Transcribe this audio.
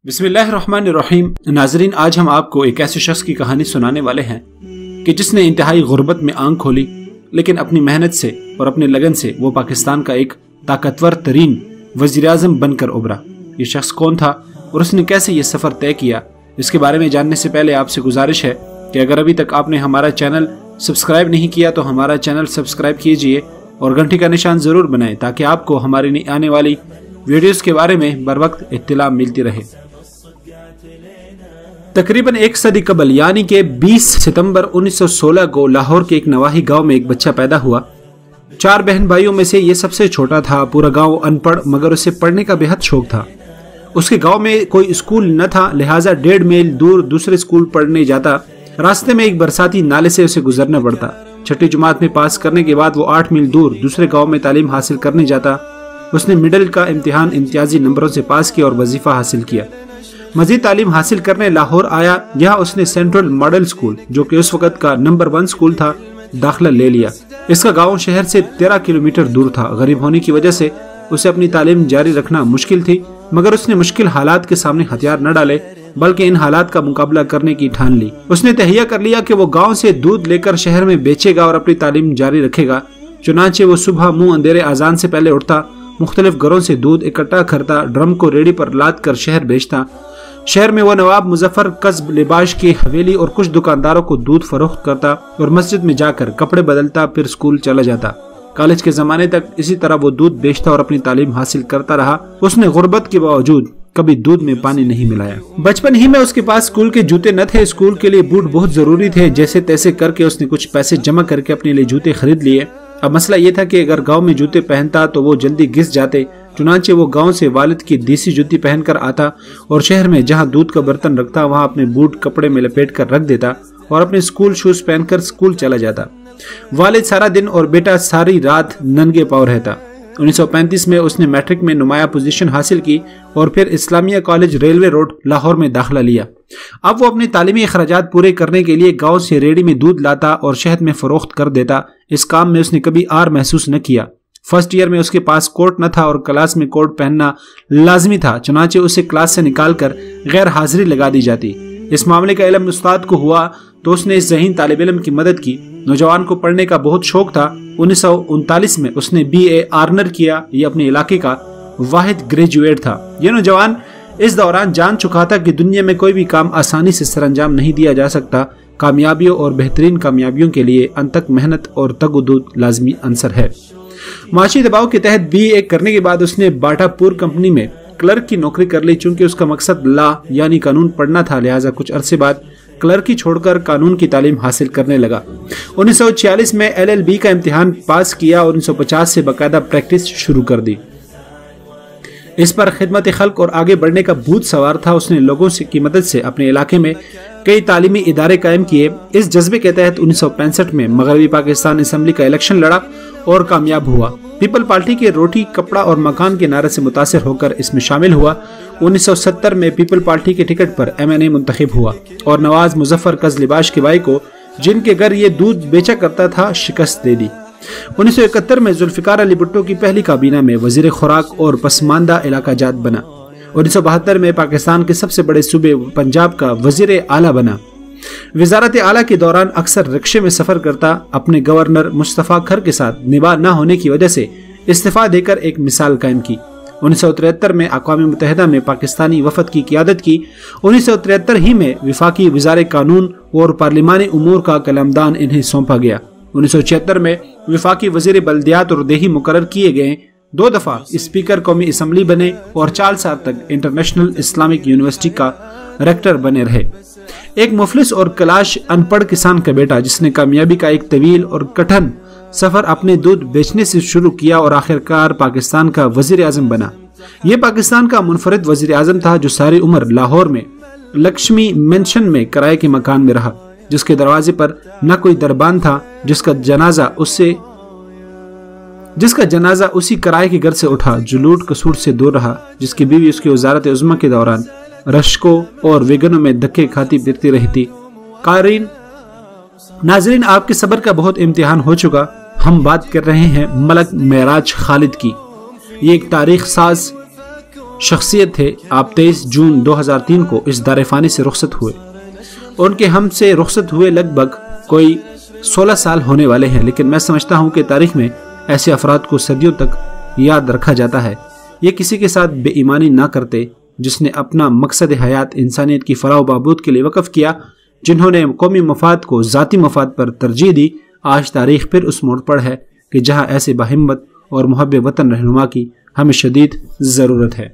बिस्मिल्लाहिर्रहमानिर्रहीम। नाजरीन, आज हम आपको एक ऐसे शख्स की कहानी सुनाने वाले हैं कि जिसने इंतहाई गुर्बत में आंख खोली, लेकिन अपनी मेहनत से और अपने लगन से वो पाकिस्तान का एक ताकतवर तरीन वज़ीर आज़म बनकर उभरा। ये शख्स कौन था और उसने कैसे ये सफ़र तय किया, इसके बारे में जानने से पहले आपसे गुजारिश है कि अगर अभी तक आपने हमारा चैनल सब्सक्राइब नहीं किया तो हमारा चैनल सब्सक्राइब कीजिए और घंटी का निशान ज़रूर बनाएं ताकि आपको हमारी आने वाली वीडियोस के बारे में बर वक्त इत्तिला मिलती रहे। तकरीबन एक सदी कबल यानी कि 20 सितंबर 1916 को लाहौर के एक नवाही गांव में एक बच्चा पैदा हुआ। 4 बहन भाइयों में से ये सबसे छोटा था। पूरा गांव अनपढ़, मगर उसे पढ़ने का बेहद शौक था। उसके गांव में कोई स्कूल न था, लिहाजा 1.5 मील दूर दूसरे स्कूल पढ़ने जाता। रास्ते में एक बरसाती नाले से उसे गुजरना पड़ता। छठी जमात में पास करने के बाद वो 8 मील दूर दूसरे गाँव में तालीम हासिल करने जाता। उसने मिडिल का इम्तिहान इम्तियाजी नंबरों से पास किया और वजीफा हासिल किया। मजीद तालीम हासिल करने लाहौर आया। यहाँ उसने सेंट्रल मॉडल स्कूल, जो कि उस वक्त का नंबर 1 स्कूल था, दाखिला ले लिया। इसका गांव शहर से 13 किलोमीटर दूर था। गरीब होने की वजह से उसे अपनी तालीम जारी रखना मुश्किल थी, मगर उसने मुश्किल हालात के सामने हथियार न डाले, बल्कि इन हालात का मुकाबला करने की ठान ली। उसने तहैया कर लिया कि वो गाँव से दूध लेकर शहर में बेचेगा और अपनी तालीम जारी रखेगा। चुनांचे वो सुबह मुंह अंधेरे अजान से पहले उठता, मुख्तलिफ घरों से दूध इकट्ठा करता, ड्रम को रेडी पर लाद कर शहर बेचता। शहर में वो नवाब मुजफ्फर कस्ब लिबाश की हवेली और कुछ दुकानदारों को दूध फरोख्त करता और मस्जिद में जाकर कपड़े बदलता, फिर स्कूल चला जाता। कॉलेज के जमाने तक इसी तरह वो दूध बेचता और अपनी तालीम हासिल करता रहा। उसने गुर्बत के बावजूद कभी दूध में पानी नहीं मिलाया। बचपन ही में उसके पास स्कूल के जूते न थे। स्कूल के लिए बूट बहुत जरूरी थे। जैसे तैसे करके उसने कुछ पैसे जमा करके अपने लिए जूते खरीद लिए। अब मसला ये था कि अगर गांव में जूते पहनता तो वो जल्दी घिस जाते। चुनांचे वो गांव से वालिद की देसी जूती पहनकर आता और शहर में जहां दूध का बर्तन रखता वहां अपने बूट कपड़े में लपेट कर रख देता और अपने स्कूल शूज पहनकर स्कूल चला जाता। वालिद सारा दिन और बेटा सारी रात नंगे पांव रहता। 1935 में उसने मैट्रिक में नुमाया पोजीशन हासिल की और फिर Islamia college railway road Lahore में दाखिला लिया। अब वो अपने तालीमी अखराजात पूरे करने के लिए गांव से रेडी में दूध लाता और शहद में फरोख्त कर देता। इस काम में उसने कभी आर महसूस न किया। फर्स्ट ईयर में उसके पास कोट न था और क्लास में कोट पहनना लाजमी था। चुनांचे उसे क्लास से निकालकर गैर हाजिरी लगा दी जाती। इस मामले का इल्म उस्ताद को हुआ तो उसने इस ज़हीन तालिब इल्म की मदद की। नौजवान को पढ़ने का बहुत शौक था। 1939 में उसने BA ऑनर किया। ये अपने इलाके का वाहिद ग्रेजुएट था। यह नौजवान इस दौरान जान चुका था कि दुनिया में कोई भी काम आसानी से सरअंजाम नहीं दिया जा सकता। कामयाबियों और बेहतरीन कामयाबियों के लिए अनथक मेहनत और तगुदूद लाजमी अंसर है। माशी दबाव के तहत BA करने के बाद उसने बाटापुर कंपनी में क्लर्क की नौकरी कर ली। चूंकि उसका मकसद लॉ यानी कानून पढ़ना था, लिहाजा कुछ अरसे बाद क्लर्की छोड़कर कानून की तालीम हासिल करने लगा। 1946 में LLB का इम्तिहान पास किया और 1950 से बाकायदा प्रैक्टिस शुरू कर दी। इस पर खिदमत खल्क और आगे बढ़ने का भूत सवार था। उसने लोगों की मदद से अपने इलाके में कई तालीमी इदारे कायम किए। इस जज्बे के तहत 1965 में मगरबी पाकिस्तान असम्बली का इलेक्शन लड़ा और कामयाब हुआ। पीपल पार्टी के रोटी कपड़ा और मकान के नारे से मुतासिर होकर इसमें शामिल हुआ। 1970 में पीपल पार्टी के टिकट पर MNA मुंतखब हुआ और नवाज मुजफ्फर कस्ब लिबाश के भाई को, जिनके घर ये दूध बेचा करता था, शिकस्त दे दी। 1971 में जुल्फिकार अली भुट्टो की पहली काबीना में वजीर खुराक और पसमानदा इलाका जात बना। 1972 में पाकिस्तान के सबसे बड़े सूबे पंजाब का वजीर आला बना। वजारत आला के दौरान अक्सर रिक्शे में सफर करता। अपने गवर्नर मुस्तफा खर के साथ निभा न होने की वजह से इस्तीफा देकर एक मिसाल कायम की। 1973 में अक़वाम मुत्तहिदा में पाकिस्तानी वफद की क़ियादत की। 1973 ही में वफाकी वज़ार कानून और पार्लिमानी उमूर का कलमदान इन्हें सौंपा गया। 1976 में वफाकी वज़ीर बल्दियात और देही मुकर्रर किए गए। 2 दफा स्पीकर कौमी असम्बली बने और 4 साल तक इंटरनेशनल इस्लामिक यूनिवर्सिटी का रेक्टर बने रहे। एक मुफलिस और कलाश अनपढ़ किसान का बेटा, जिसने कामयाबी का एक तवील और कठिन सफर अपने दूध बेचने से शुरू किया और आखिरकार पाकिस्तान का वजीर आजम बना। ये पाकिस्तान का मुनफरिद वजीर आजम था जो सारी उम्र लाहौर में लक्ष्मी मेंशन में किराए के मकान में रहा, जिसके दरवाजे पर न कोई दरबान था, जिसका जनाजा उसी किराए के घर से उठा जो लूट कसूर से दूर रहा, जिसकी बीवी उसकी वजारत उज़्मा के दौरान रश्कों और वेगनों में धक्के खाती फिरती रही थी। नाजरीन, आपके सब्र का बहुत इम्तिहान हो चुका। हम बात कर रहे हैं मलक मेराज खालिद की। ये एक तारीख साज شخصیت تھے۔ آپ 23 جون 2003 کو اس دار فانی سے رخصت ہوئے۔ ان کے ہم سے رخصت ہوئے لگ بھگ کوئی 16 سال ہونے والے ہیں، لیکن میں سمجھتا ہوں کہ تاریخ میں ایسے افراد کو صدیوں تک یاد رکھا جاتا ہے۔ یہ کسی کے ساتھ بے ایمانی نہ کرتے، جس نے اپنا مقصد حیات انسانیت کی فلاح و بہبود کے لیے وقف کیا، جنہوں نے قومی مفاد کو ذاتی مفاد پر ترجیح دی۔ آج تاریخ پھر اس موڑ پر ہے کہ جہاں ایسے باہمت اور محب وطن رہنما کی ہمیں شدید ضرورت ہے۔